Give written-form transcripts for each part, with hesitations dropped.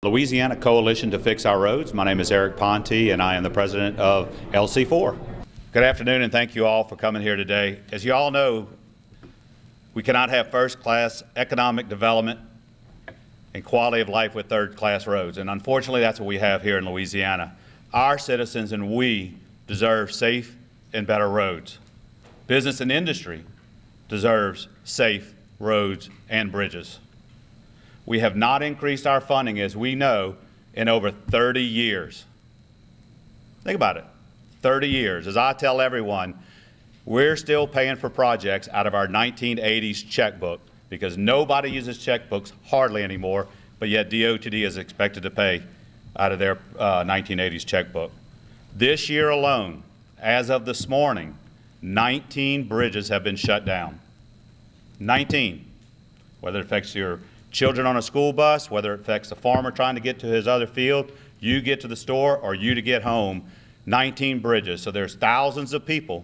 Louisiana Coalition to Fix Our Roads. My name is Eric Ponte, and I am the president of LC4. Good afternoon, and thank you all for coming here today. As you all know, we cannot have first-class economic development and quality of life with third-class roads, and unfortunately, that's what we have here in Louisiana. Our citizens and we deserve safe and better roads. Business and industry deserves safe roads and bridges. We have not increased our funding, as we know, in over 30 years. Think about it, 30 years. As I tell everyone, we're still paying for projects out of our 1980s checkbook because nobody uses checkbooks hardly anymore, but yet DOTD is expected to pay out of their 1980s checkbook. This year alone, as of this morning, 19 bridges have been shut down. 19. Whether it affects your children on a school bus, whether it affects a farmer trying to get to his other field, you get to the store, or you to get home, 19 bridges. So there's thousands of people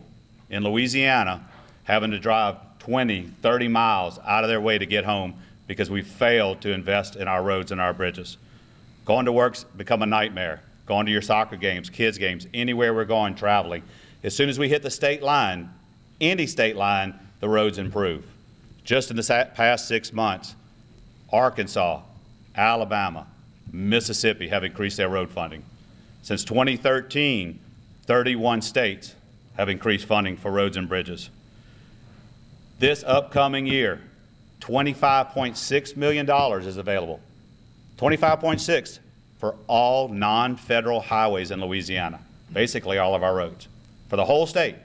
in Louisiana having to drive 20, 30 miles out of their way to get home because we failed to invest in our roads and our bridges. Going to work's become a nightmare. Going to your soccer games, kids games, anywhere we're going traveling. As soon as we hit the state line, any state line, the roads improve. Just in the past 6 months, Arkansas, Alabama, Mississippi have increased their road funding. Since 2013, 31 states have increased funding for roads and bridges. This upcoming year, $25.6 million is available. 25.6 for all non-federal highways in Louisiana, basically all of our roads. For the whole state,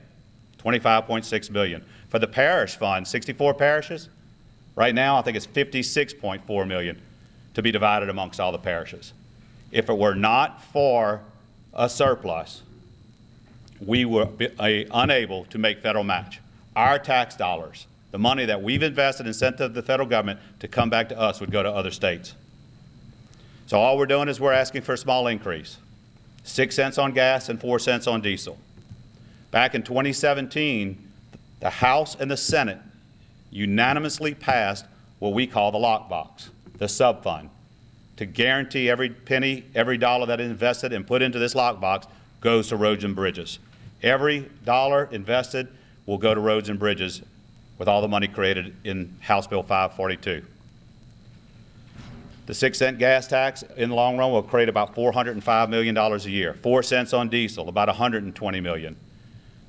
$25.6 million. For the parish fund, 64 parishes, right now, I think it's $56.4 million to be divided amongst all the parishes. If it were not for a surplus, we were unable to make federal match. Our tax dollars, the money that we've invested and sent to the federal government to come back to us, would go to other states. So all we're doing is we're asking for a small increase, 6 cents on gas and 4 cents on diesel. Back in 2017, the House and the Senate unanimously passed what we call the lockbox, the subfund, to guarantee every penny, every dollar that is invested and put into this lockbox goes to roads and bridges. Every dollar invested will go to roads and bridges with all the money created in House Bill 542. The 6 cent gas tax in the long run will create about $405 million a year. 4 cents on diesel, about $120 million.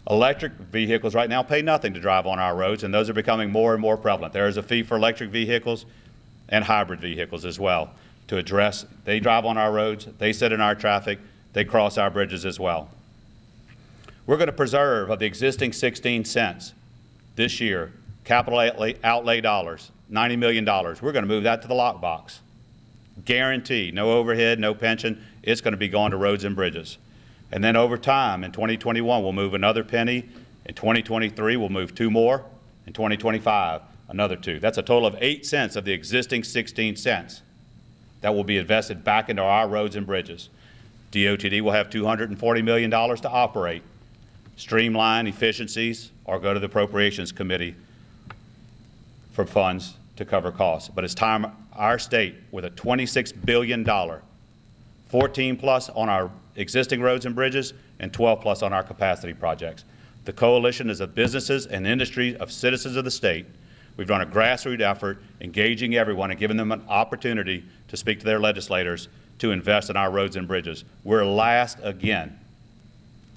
Electric vehicles right now pay nothing to drive on our roads, and those are becoming more and more prevalent. There is a fee for electric vehicles and hybrid vehicles as well to address. They drive on our roads, they sit in our traffic, they cross our bridges as well. We're going to preserve of the existing 16 cents this year, capital outlay dollars, $90 million. We're going to move that to the lockbox. Guarantee, no overhead, no pension. It's going to be going to roads and bridges. And then over time, in 2021, we'll move another penny. In 2023, we'll move 2 more. In 2025, another 2. That's a total of 8 cents of the existing 16 cents that will be invested back into our roads and bridges. DOTD will have $240 million to operate, streamline efficiencies, or go to the Appropriations Committee for funds to cover costs. But it's time our state, with a $26 billion, 14 plus on our existing roads and bridges, and 12 plus on our capacity projects. The coalition is of businesses and industry of citizens of the state. We've run a grassroots effort engaging everyone and giving them an opportunity to speak to their legislators to invest in our roads and bridges. We're last again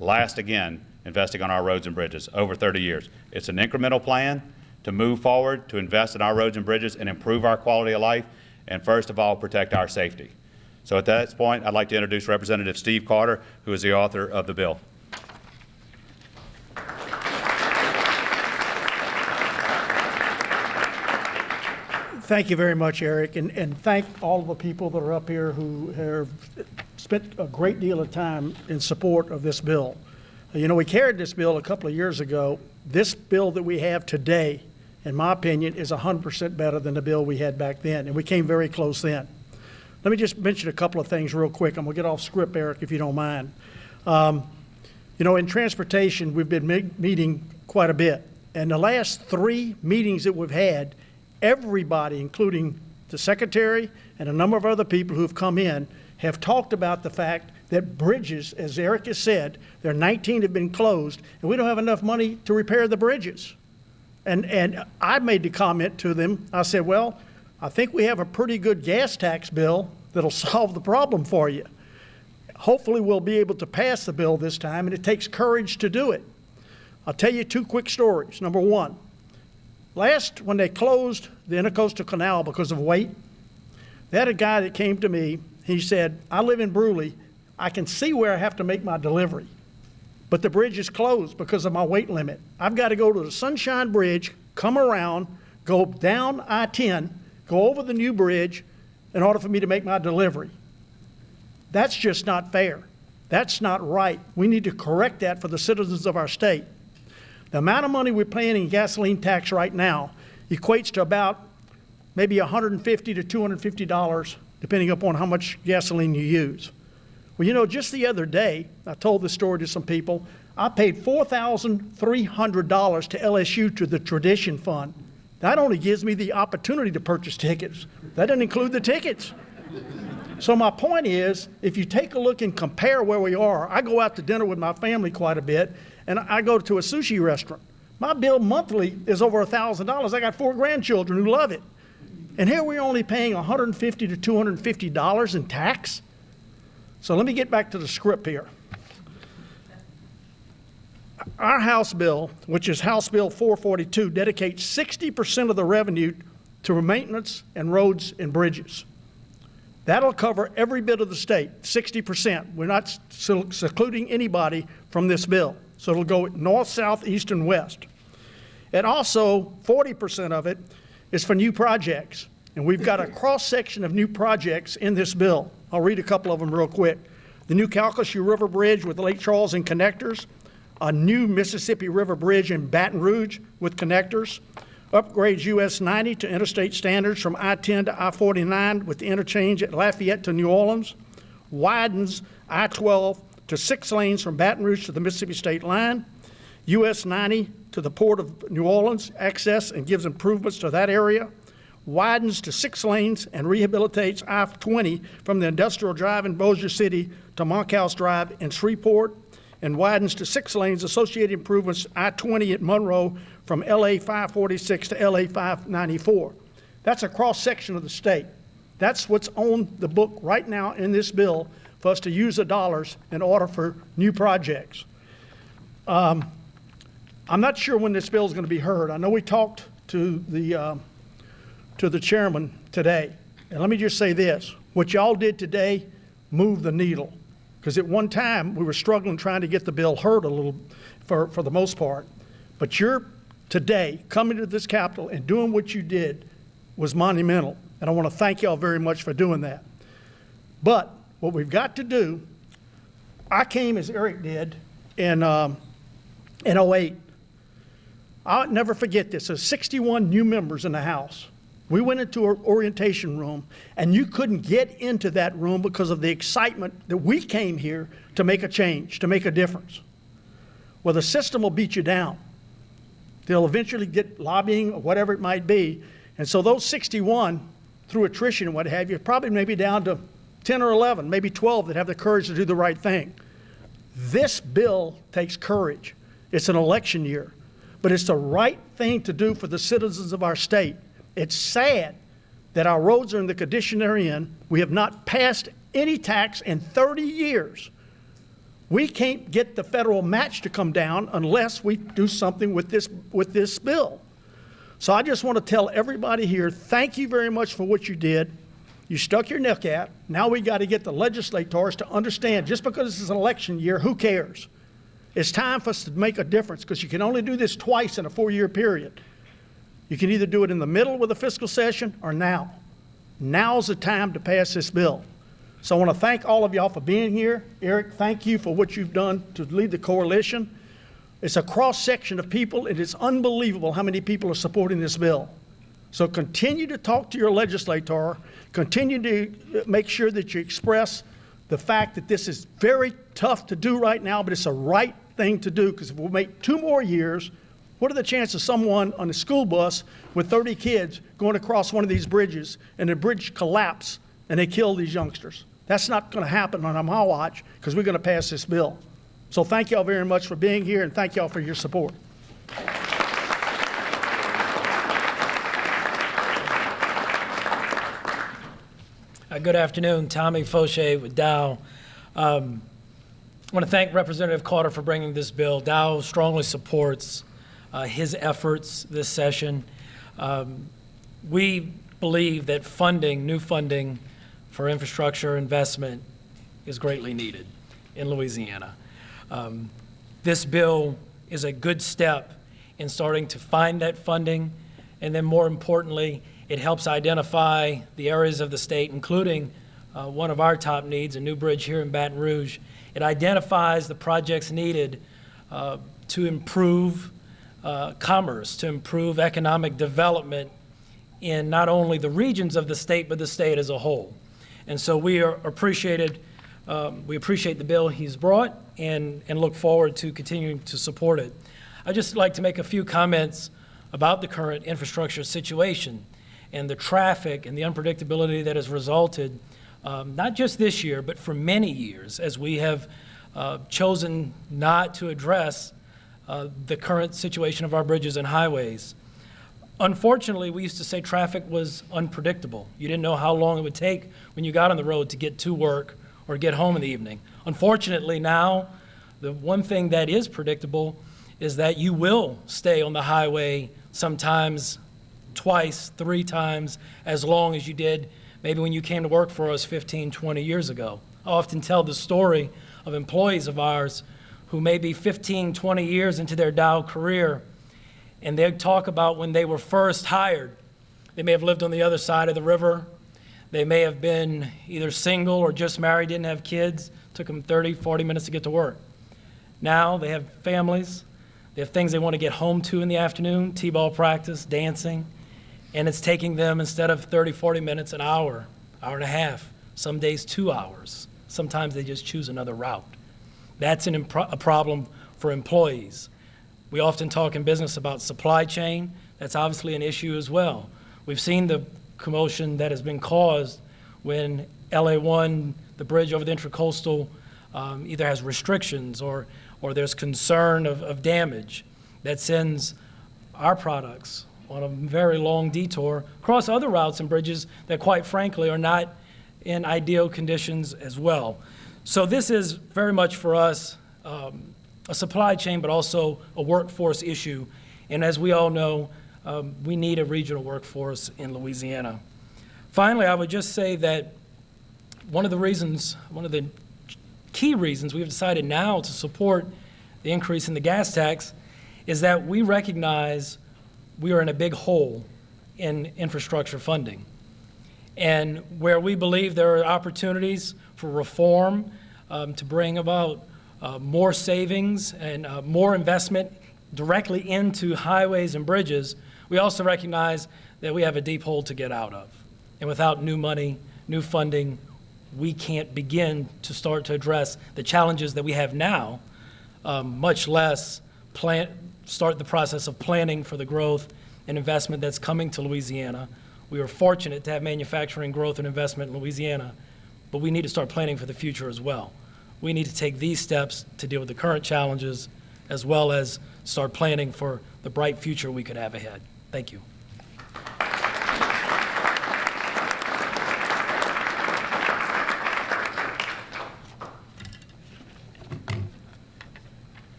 investing on our roads and bridges over 30 years. It's an incremental plan to move forward, to invest in our roads and bridges and improve our quality of life, and first of all, protect our safety. So at this point, I'd like to introduce Representative Steve Carter, who is the author of the bill. Thank you very much, Eric, and thank all of the people that are up here who have spent a great deal of time in support of this bill. You know, we carried this bill a couple of years ago. This bill that we have today, in my opinion, is 100% better than the bill we had back then, and we came very close then. Let me just mention a couple of things real quick. I'm going to get off script, Eric, if you don't mind. You know, in transportation, we've been meeting quite a bit. And the last 3 meetings that we've had, everybody, including the secretary, and a number of other people who have come in have talked about the fact that bridges, as Eric has said, there are 19 have been closed, and we don't have enough money to repair the bridges. And I made the comment to them, I said, well, I think we have a pretty good gas tax bill that'll solve the problem for you. Hopefully we'll be able to pass the bill this time, and it takes courage to do it. I'll tell you two quick stories. Number one, when they closed the Intercoastal Canal because of weight, they had a guy that came to me. He said, I live in Brewley. I can see where I have to make my delivery, but the bridge is closed because of my weight limit. I've got to go to the Sunshine Bridge, come around, go down I-10, go over the new bridge in order for me to make my delivery. That's just not fair. That's not right. We need to correct that for the citizens of our state. The amount of money we're paying in gasoline tax right now equates to about maybe $150 to $250, depending upon how much gasoline you use. Well, you know, just the other day, I told this story to some people, I paid $4,300 to LSU to the Tradition Fund. That only gives me the opportunity to purchase tickets. That doesn't include the tickets. So my point is, if you take a look and compare where we are, I go out to dinner with my family quite a bit, and I go to a sushi restaurant. My bill monthly is over $1,000. I got 4 grandchildren who love it. And here we're only paying $150 to $250 in tax. So let me get back to the script here. Our House bill, which is House Bill 442, dedicates 60% of the revenue to maintenance and roads and bridges. That'll cover every bit of the state, 60%. We're not secluding anybody from this bill. So it'll go north, south, east, and west. And also, 40% of it is for new projects. And we've got a cross-section of new projects in this bill. I'll read a couple of them real quick. The new Calcasieu River Bridge with Lake Charles and connectors, a new Mississippi River Bridge in Baton Rouge with connectors, upgrades US 90 to interstate standards from I-10 to I-49 with the interchange at Lafayette to New Orleans, widens I-12 to 6 lanes from Baton Rouge to the Mississippi state line, US 90 to the Port of New Orleans access and gives improvements to that area, widens to 6 lanes and rehabilitates I-20 from the Industrial Drive in Bossier City to Monkhouse Drive in Shreveport, and widens to 6 lanes, associated improvements I-20 at Monroe from LA 546 to LA 594. That's a cross-section of the state. That's what's on the book right now in this bill for us to use the dollars in order for new projects. I'm not sure when this bill is going to be heard. I know we talked to the chairman today. And let me just say this. What y'all did today moved the needle. Because at one time, we were struggling trying to get the bill heard a little for the most part. But you're today coming to this Capitol and doing what you did was monumental. And I want to thank y'all very much for doing that. But what we've got to do, I came as Eric did in 08. I'll never forget this. There's 61 new members in the House. We went into an orientation room, and you couldn't get into that room because of the excitement that we came here to make a change, to make a difference. Well, the system will beat you down. They'll eventually get lobbying or whatever it might be. And so those 61, through attrition and what have you, probably maybe down to 10 or 11, maybe 12 that have the courage to do the right thing. This bill takes courage. It's an election year, but it's the right thing to do for the citizens of our state. It's sad that our roads are in the condition they're in. We have not passed any tax in 30 years. We can't get the federal match to come down unless we do something with this bill. So I just want to tell everybody here, thank you very much for what you did. You stuck your neck out. Now we got to get the legislators to understand, just because this is an election year, who cares? It's time for us to make a difference, because you can only do this twice in a 4-year period. You can either do it in the middle with a fiscal session or now. Now's the time to pass this bill. So I want to thank all of y'all for being here. Eric, thank you for what you've done to lead the coalition. It's a cross-section of people, and it's unbelievable how many people are supporting this bill. So continue to talk to your legislator. Continue to make sure that you express the fact that this is very tough to do right now, but it's the right thing to do, because if we'll make 2 more years, What are the chances of someone on a school bus with 30 kids going across one of these bridges and the bridge collapse and they kill these youngsters? That's not going to happen on my watch because we're going to pass this bill. So thank y'all very much for being here, and thank y'all for your support. Good afternoon, Tommy Fauché with Dow. I want to thank Representative Carter for bringing this bill. Dow strongly supports his efforts this session. We believe that new funding for infrastructure investment is greatly needed in Louisiana. This bill is a good step in starting to find that funding, and then more importantly, it helps identify the areas of the state, including one of our top needs, a new bridge here in Baton Rouge. It identifies the projects needed to improve commerce, to improve economic development in not only the regions of the state, but the state as a whole. And so we appreciate the bill he's brought and look forward to continuing to support it. I'd just like to make a few comments about the current infrastructure situation and the traffic and the unpredictability that has resulted, not just this year, but for many years, as we have chosen not to address the current situation of our bridges and highways. Unfortunately, we used to say traffic was unpredictable. You didn't know how long it would take when you got on the road to get to work or get home in the evening. Unfortunately, now, the one thing that is predictable is that you will stay on the highway sometimes twice, 3 times as long as you did maybe when you came to work for us 15, 20 years ago. I often tell the story of employees of ours who may be 15, 20 years into their Dow career, and they talk about when they were first hired. They may have lived on the other side of the river. They may have been either single or just married, didn't have kids. Took them 30, 40 minutes to get to work. Now they have families. They have things they want to get home to in the afternoon, t-ball practice, dancing, and it's taking them, instead of 30, 40 minutes, an hour, hour and a half, some days 2 hours. Sometimes they just choose another route. That's a problem for employees. We often talk in business about supply chain. That's obviously an issue as well. We've seen the commotion that has been caused when LA1, the bridge over the Intracoastal, either has restrictions or there's concern of damage that sends our products on a very long detour across other routes and bridges that, quite frankly, are not in ideal conditions as well. So this is very much for us a supply chain, but also a workforce issue. And as we all know, we need a regional workforce in Louisiana. Finally, I would just say that one of the key reasons we've decided now to support the increase in the gas tax is that we recognize we are in a big hole in infrastructure funding. And where we believe there are opportunities for reform to bring about more savings and more investment directly into highways and bridges, we also recognize that we have a deep hole to get out of. And without new money, new funding, we can't begin to start to address the challenges that we have now, much less start the process of planning for the growth and investment that's coming to Louisiana. We are fortunate to have manufacturing growth and investment in Louisiana, but we need to start planning for the future as well. We need to take these steps to deal with the current challenges, as well as start planning for the bright future we could have ahead. Thank you.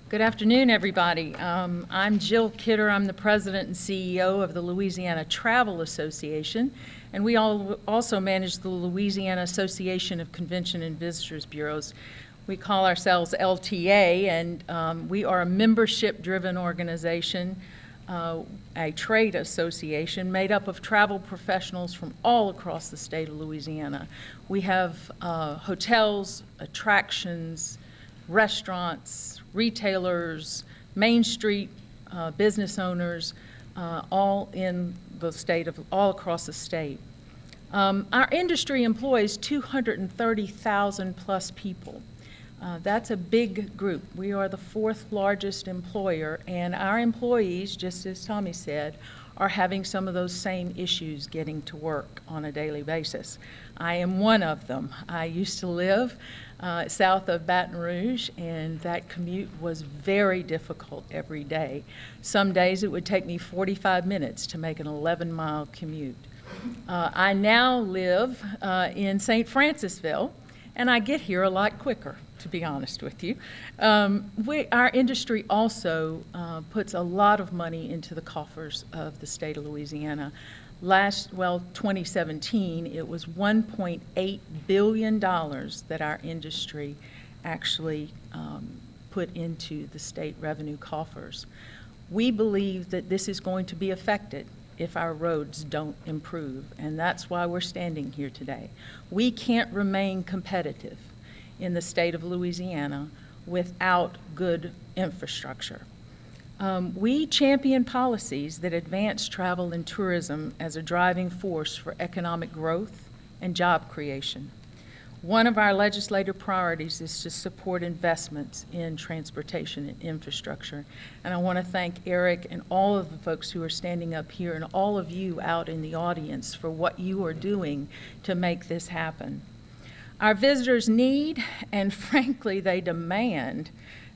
Good afternoon, everybody. I'm Jill Kidder. I'm the president and CEO of the Louisiana Travel Association, and we also manage the Louisiana Association of Convention and Visitors Bureaus. We call ourselves LTA, and we are a membership-driven organization, a trade association made up of travel professionals from all across the state of Louisiana. We have hotels, attractions, restaurants, retailers, Main Street business owners, all across the state. Our industry employs 230,000 plus people. That's a big group. We are the fourth largest employer, and our employees, just as Tommy said, are having some of those same issues getting to work on a daily basis. I am one of them. I used to live south of Baton Rouge, and that commute was very difficult every day. Some days it would take me 45 minutes to make an 11-mile commute. I now live in St. Francisville, and I get here a lot quicker, to be honest with you. Our industry also puts a lot of money into the coffers of the state of Louisiana. 2017, it was $1.8 billion that our industry actually put into the state revenue coffers. We believe that this is going to be affected if our roads don't improve, and that's why we're standing here today. We can't remain competitive in the state of Louisiana without good infrastructure. We champion policies that advance travel and tourism as a driving force for economic growth and job creation. One of our legislative priorities is to support investments in transportation and infrastructure. And I want to thank Eric and all of the folks who are standing up here and all of you out in the audience for what you are doing to make this happen. Our visitors need, and frankly, they demand,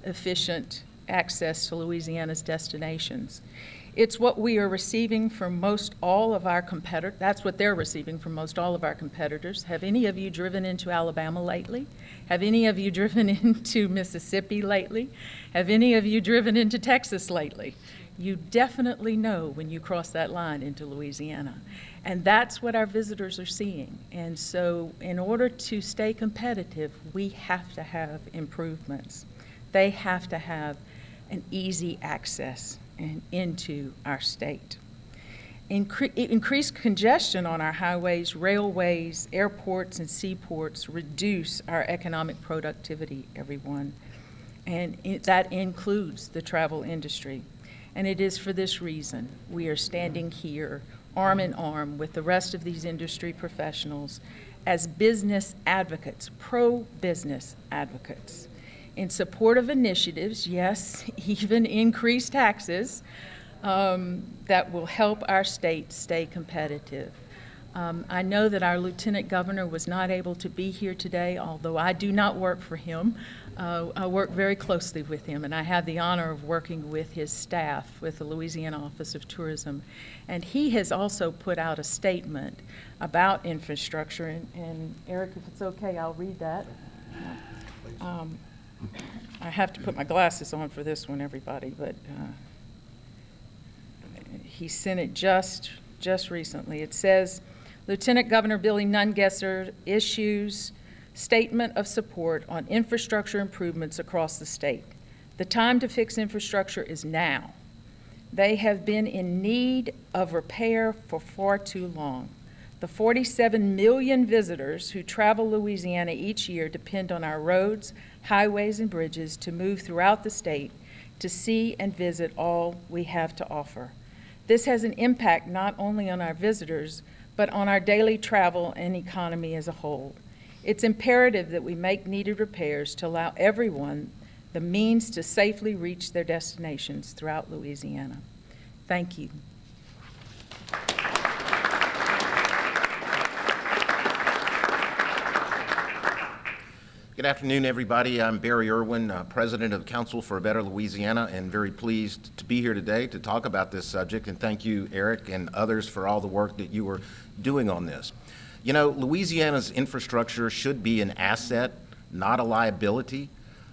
efficient access to Louisiana's destinations. It's what we are receiving from most all of our competitors. That's what they're receiving from most all of our competitors. Have any of you driven into Alabama lately? Have any of you driven into Mississippi lately? Have any of you driven into Texas lately? You definitely know when you cross that line into Louisiana. And that's what our visitors are seeing. And so in order to stay competitive, we have to have improvements. They have to have an easy access into our state. Increased congestion on our highways, railways, airports, and seaports reduce our economic productivity, everyone. And that includes the travel industry. And it is for this reason we are standing here arm in arm with the rest of these industry professionals as business advocates, pro-business advocates, in support of initiatives, yes, even increased taxes, that will help our state stay competitive. I know that our Lieutenant Governor was not able to be here today, although I do not work for him. I work very closely with him, and I have the honor of working with his staff with the Louisiana Office of Tourism. And he has also put out a statement about infrastructure, and Eric, if it's okay, I'll read that. I have to put my glasses on for this one, everybody, but he sent it just recently. It says, Lieutenant Governor Billy Nungesser issues statement of support on infrastructure improvements across the state. The time to fix infrastructure is now. They have been in need of repair for far too long. The 47 million visitors who travel Louisiana each year depend on our roads, highways, and bridges to move throughout the state to see and visit all we have to offer. This has an impact not only on our visitors, but on our daily travel and economy as a whole. It's imperative that we make needed repairs to allow everyone the means to safely reach their destinations throughout Louisiana. Thank you. Good afternoon, everybody. I'm Barry Irwin, President of the Council for a Better Louisiana, and very pleased to be here today to talk about this subject. And thank you, Eric, and others for all the work that you are doing on this. You know, Louisiana's infrastructure should be an asset, not a liability.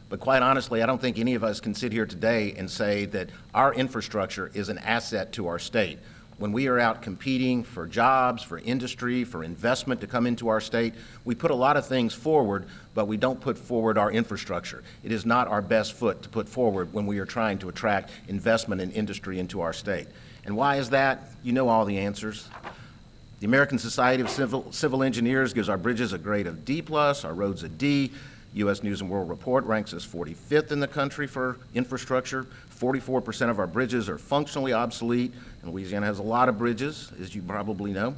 But quite honestly, I don't think any of us can sit here today and say that our infrastructure is an asset to our state. When we are out competing for jobs, for industry, for investment to come into our state, we put a lot of things forward, but we don't put forward our infrastructure. It is not our best foot to put forward when we are trying to attract investment and industry into our state. And why is that? You know all the answers. The American Society of Civil Engineers gives our bridges a grade of D+, our roads a D. U.S. News and World Report ranks us 45th in the country for infrastructure. 44% of our bridges are functionally obsolete, and Louisiana has a lot of bridges, as you probably know.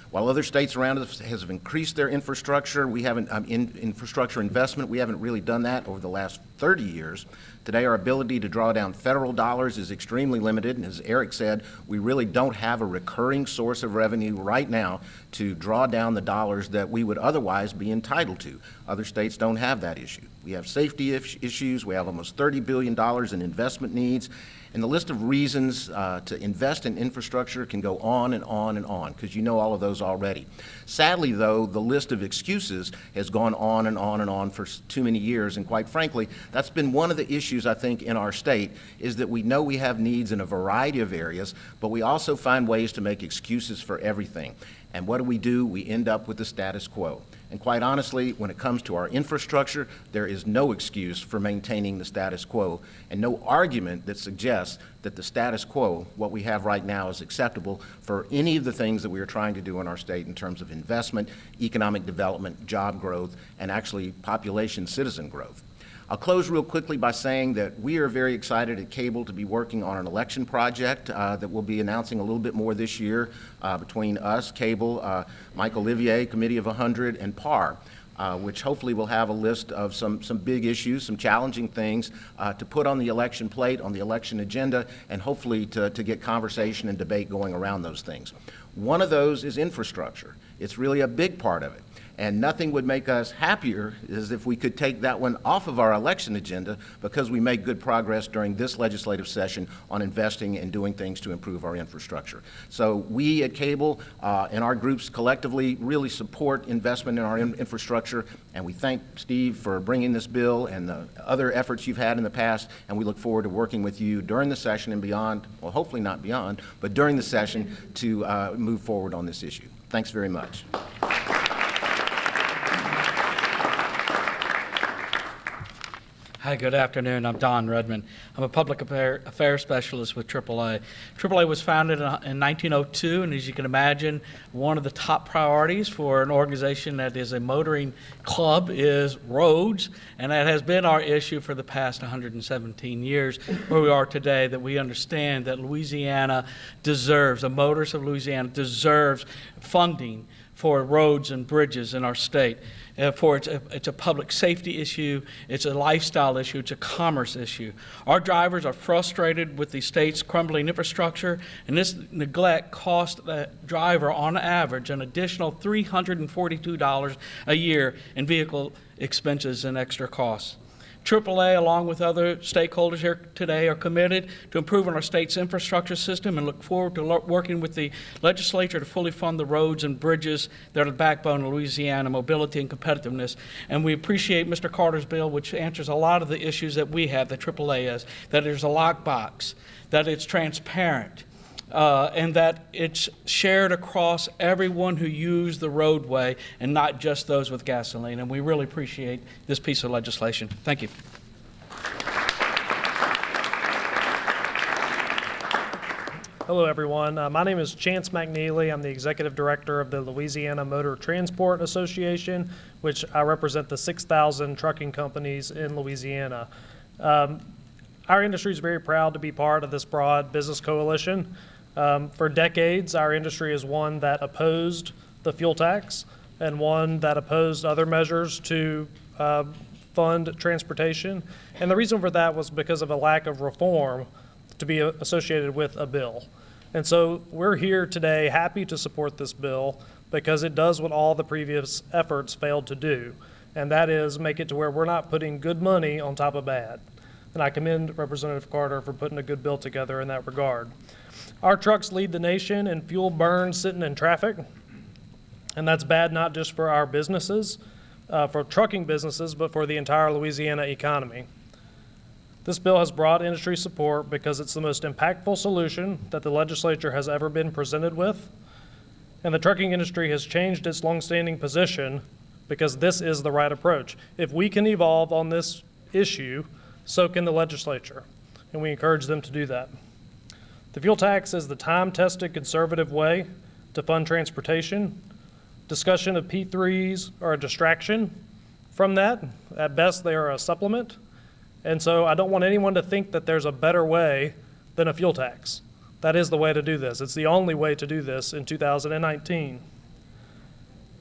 While other states around us have increased their infrastructure, we haven't, infrastructure investment, we haven't really done that over the last 30 years. Today, our ability to draw down federal dollars is extremely limited, and as Eric said, we really don't have a recurring source of revenue right now to draw down the dollars that we would otherwise be entitled to. Other states don't have that issue. We have safety issues, we have almost $30 billion in investment needs, and the list of reasons to invest in infrastructure can go on and on and on, because you know all of those already. Sadly, though, the list of excuses has gone on and on and on for too many years, and quite frankly, that's been one of the issues, I think, in our state, is that we know we have needs in a variety of areas, but we also find ways to make excuses for everything. And what do? We end up with the status quo. And quite honestly, when it comes to our infrastructure, there is no excuse for maintaining the status quo and no argument that suggests that the status quo, what we have right now, is acceptable for any of the things that we are trying to do in our state in terms of investment, economic development, job growth, and actually population citizen growth. I'll close real quickly by saying that we are very excited at Cable to be working on an election project that we'll be announcing a little bit more this year between us, Cable, Mike Olivier, Committee of 100, and PAR, which hopefully will have a list of some big issues, some challenging things to put on the election plate, on the election agenda, and hopefully to get conversation and debate going around those things. One of those is infrastructure. It's really a big part of it. And nothing would make us happier is if we could take that one off of our election agenda, because we make good progress during this legislative session on investing and doing things to improve our infrastructure. So we at Cable and our groups collectively really support investment in our infrastructure, and we thank Steve for bringing this bill and the other efforts you've had in the past, and we look forward to working with you during the session and beyond, well, hopefully not beyond, but during the session to move forward on this issue. Thanks very much. Hi, good afternoon. I'm Don Redmond. I'm a public affairs specialist with AAA. AAA was founded in 1902, and as you can imagine, one of the top priorities for an organization that is a motoring club is roads, and that has been our issue for the past 117 years, where we are today, that we understand that Louisiana deserves, the motorists of Louisiana deserves funding for roads and bridges in our state. It's a public safety issue, it's a lifestyle issue, it's a commerce issue. Our drivers are frustrated with the state's crumbling infrastructure, and this neglect costs the driver on average an additional $342 a year in vehicle expenses and extra costs. AAA, along with other stakeholders here today, are committed to improving our state's infrastructure system and look forward to working with the legislature to fully fund the roads and bridges that are the backbone of Louisiana mobility and competitiveness. And we appreciate Mr. Carter's bill, which answers a lot of the issues that we have, that AAA has, that there's a lockbox, that it's transparent, and that it's shared across everyone who used the roadway and not just those with gasoline. And we really appreciate this piece of legislation. Thank you. Hello, everyone. My name is Chance McNeely. I'm the Executive Director of the Louisiana Motor Transport Association, which I represent the 6,000 trucking companies in Louisiana. Our industry is very proud to be part of this broad business coalition. For decades, our industry is one that opposed the fuel tax and one that opposed other measures to fund transportation. And the reason for that was because of a lack of reform to be associated with a bill. And so we're here today happy to support this bill because it does what all the previous efforts failed to do, and that is make it to where we're not putting good money on top of bad. And I commend Representative Carter for putting a good bill together in that regard. Our trucks lead the nation in fuel burn sitting in traffic, and that's bad not just for our businesses, for trucking businesses, but for the entire Louisiana economy. This bill has broad industry support because it's the most impactful solution that the legislature has ever been presented with, and the trucking industry has changed its longstanding position because this is the right approach. If we can evolve on this issue, so can the legislature, and we encourage them to do that. The fuel tax is the time-tested conservative way to fund transportation. Discussion of P3s are a distraction from that. At best, they are a supplement. And so I don't want anyone to think that there's a better way than a fuel tax. That is the way to do this. It's the only way to do this in 2019.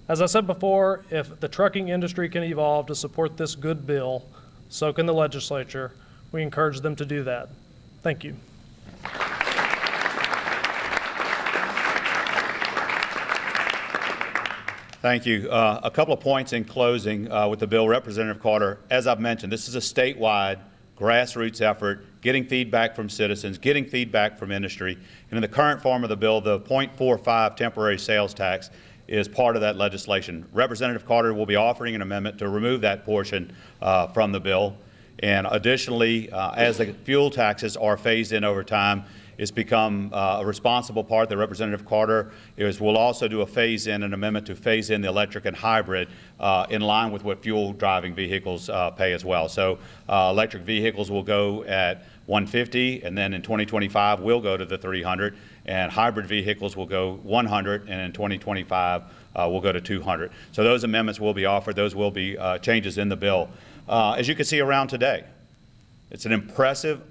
As I said before, if the trucking industry can evolve to support this good bill, so can the legislature. We encourage them to do that. Thank you. Thank you. A couple of points in closing with the bill. Representative Carter, as I've mentioned, this is a statewide grassroots effort, getting feedback from citizens, getting feedback from industry. And in the current form of the bill, the 0.45 temporary sales tax is part of that legislation. Representative Carter will be offering an amendment to remove that portion from the bill. And additionally, as the fuel taxes are phased in over time, it's become a responsible part that Representative Carter will also do a phase-in, an amendment to phase in the electric and hybrid in line with what fuel driving vehicles pay as well. So electric vehicles will go at $150, and then in 2025 we'll go to the $300, and hybrid vehicles will go $100, and in 2025 we'll go to $200. So those amendments will be offered. Those will be changes in the bill. As you can see around today, it's an impressive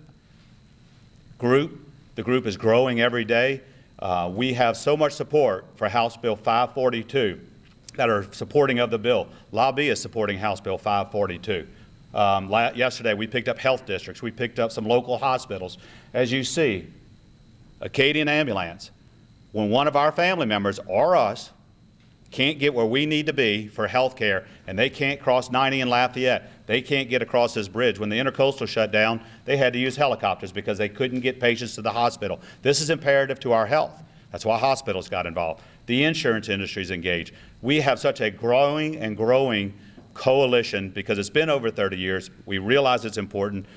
group. The group is growing every day. We have so much support for House Bill 542 that are supporting of the bill. Lobbyists supporting House Bill 542. Yesterday we picked up health districts. We picked up some local hospitals. As you see, Acadian Ambulance, when one of our family members or us can't get where we need to be for health care, and they can't cross 90 in Lafayette, they can't get across this bridge. When the Intercoastal shut down, they had to use helicopters because they couldn't get patients to the hospital. This is imperative to our health. That's why hospitals got involved. The insurance industry is engaged. We have such a growing and growing coalition because it's been over 30 years. We realize it's important.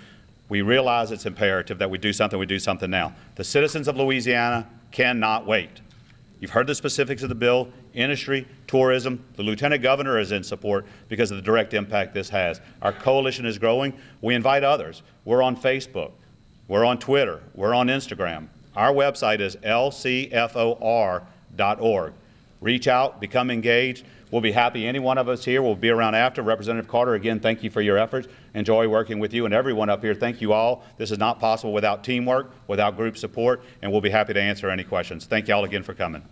We realize it's imperative that we do something now. The citizens of Louisiana cannot wait. You've heard the specifics of the bill, industry, tourism. The Lieutenant Governor is in support because of the direct impact this has. Our coalition is growing. We invite others. We're on Facebook. We're on Twitter. We're on Instagram. Our website is lcfor.org. Reach out, become engaged. We'll be happy. Any one of us here will be around after. Representative Carter, again, thank you for your efforts. Enjoy working with you, and everyone up here, thank you all. This is not possible without teamwork, without group support, and we'll be happy to answer any questions. Thank you all again for coming.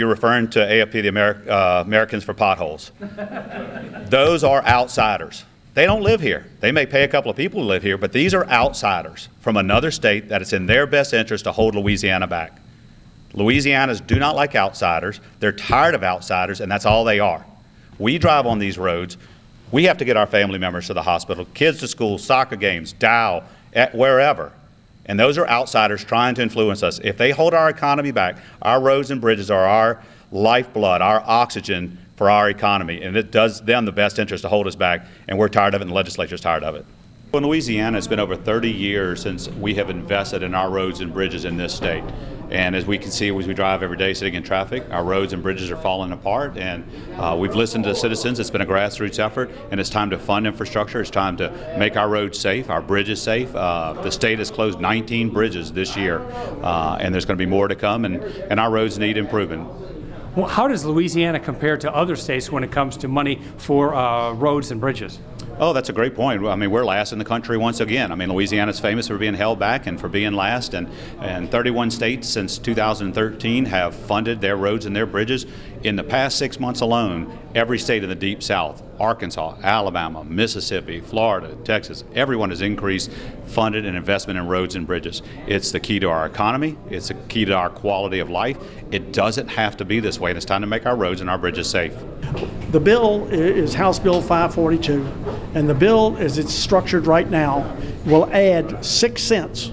You're referring to AFP, the Americans for Potholes. Those are outsiders. They don't live here. They may pay a couple of people to live here, but these are outsiders from another state that it's in their best interest to hold Louisiana back. Louisianans do not like outsiders. They're tired of outsiders, and that's all they are. We drive on these roads. We have to get our family members to the hospital, kids to school, soccer games, Dow, wherever. And those are outsiders trying to influence us. If they hold our economy back, our roads and bridges are our lifeblood, our oxygen for our economy, and it does them the best interest to hold us back, and we're tired of it, and the legislature's tired of it. In Louisiana, it's been over 30 years since we have invested in our roads and bridges in this state. And as we can see, as we drive every day sitting in traffic, our roads and bridges are falling apart, and we've listened to citizens. It's been a grassroots effort, and it's time to fund infrastructure. It's time to make our roads safe, our bridges safe. The state has closed 19 bridges this year, and there's going to be more to come, and our roads need improvement. Well, how does Louisiana compare to other states when it comes to money for roads and bridges? Oh, that's a great point. I mean, we're last in the country once again. I mean, Louisiana's famous for being held back and for being last, and 31 states since 2013 have funded their roads and their bridges. In the past 6 months alone, every state in the Deep South, Arkansas, Alabama, Mississippi, Florida, Texas, everyone has increased funded and investment in roads and bridges. It's the key to our economy. It's the key to our quality of life. It doesn't have to be this way, and it's time to make our roads and our bridges safe. The bill is House Bill 542, and the bill, as it's structured right now, will add 6 cents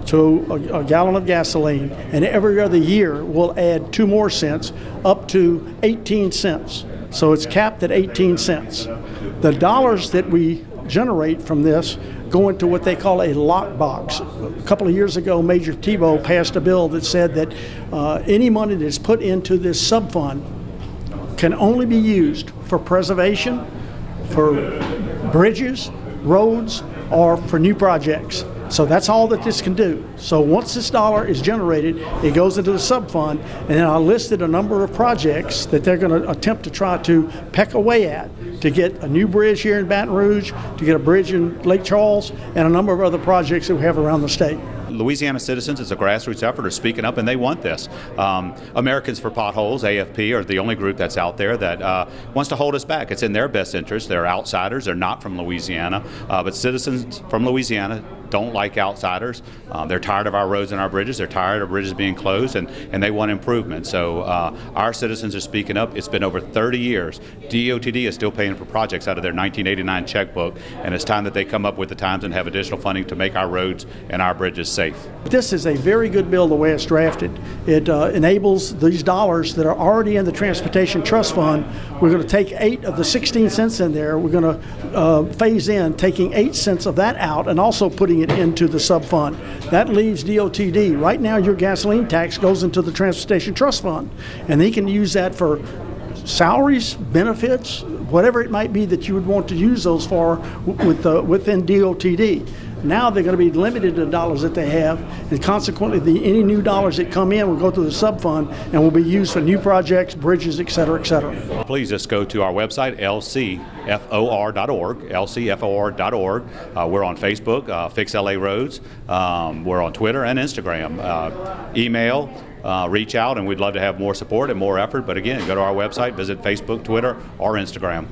to a gallon of gasoline, and every other year will add 2 more cents up to 18 cents. So it's capped at 18 cents. The dollars that we generate from this go into what they call a lockbox. A couple of years ago, Major Tebow passed a bill that said that any money that's put into this sub-fund can only be used for preservation, for bridges, roads, or for new projects. So that's all that this can do. So once this dollar is generated, it goes into the sub-fund, and then I listed a number of projects that they're going to attempt to try to peck away at to get a new bridge here in Baton Rouge, to get a bridge in Lake Charles, and a number of other projects that we have around the state. Louisiana citizens, as a grassroots effort, are speaking up, and they want this. Americans for Potholes, AFP, are the only group that's out there that wants to hold us back. It's in their best interest. They're outsiders. They're not from Louisiana. But citizens from Louisiana don't like outsiders. They're tired of our roads and our bridges. They're tired of bridges being closed, and they want improvement. So our citizens are speaking up. It's been over 30 years. DOTD is still paying for projects out of their 1989 checkbook, and it's time that they come up with the times and have additional funding to make our roads and our bridges safe. This is a very good bill the way it's drafted. It enables these dollars that are already in the Transportation Trust Fund. We're going to take 8 of the 16 cents in there. We're going to phase in taking 8 cents of that out and also putting it into the sub-fund. That leaves DOTD. Right now, your gasoline tax goes into the Transportation Trust Fund, and they can use that for salaries, benefits, whatever it might be that you would want to use those for within DOTD. Now they're going to be limited to the dollars that they have, and consequently, any new dollars that come in will go to the sub-fund and will be used for new projects, bridges, et cetera, et cetera. Please just go to our website, lcfor.org, lcfor.org. We're on Facebook, Fix LA Roads. We're on Twitter and Instagram. Email, reach out, and we'd love to have more support and more effort. But again, go to our website, visit Facebook, Twitter, or Instagram.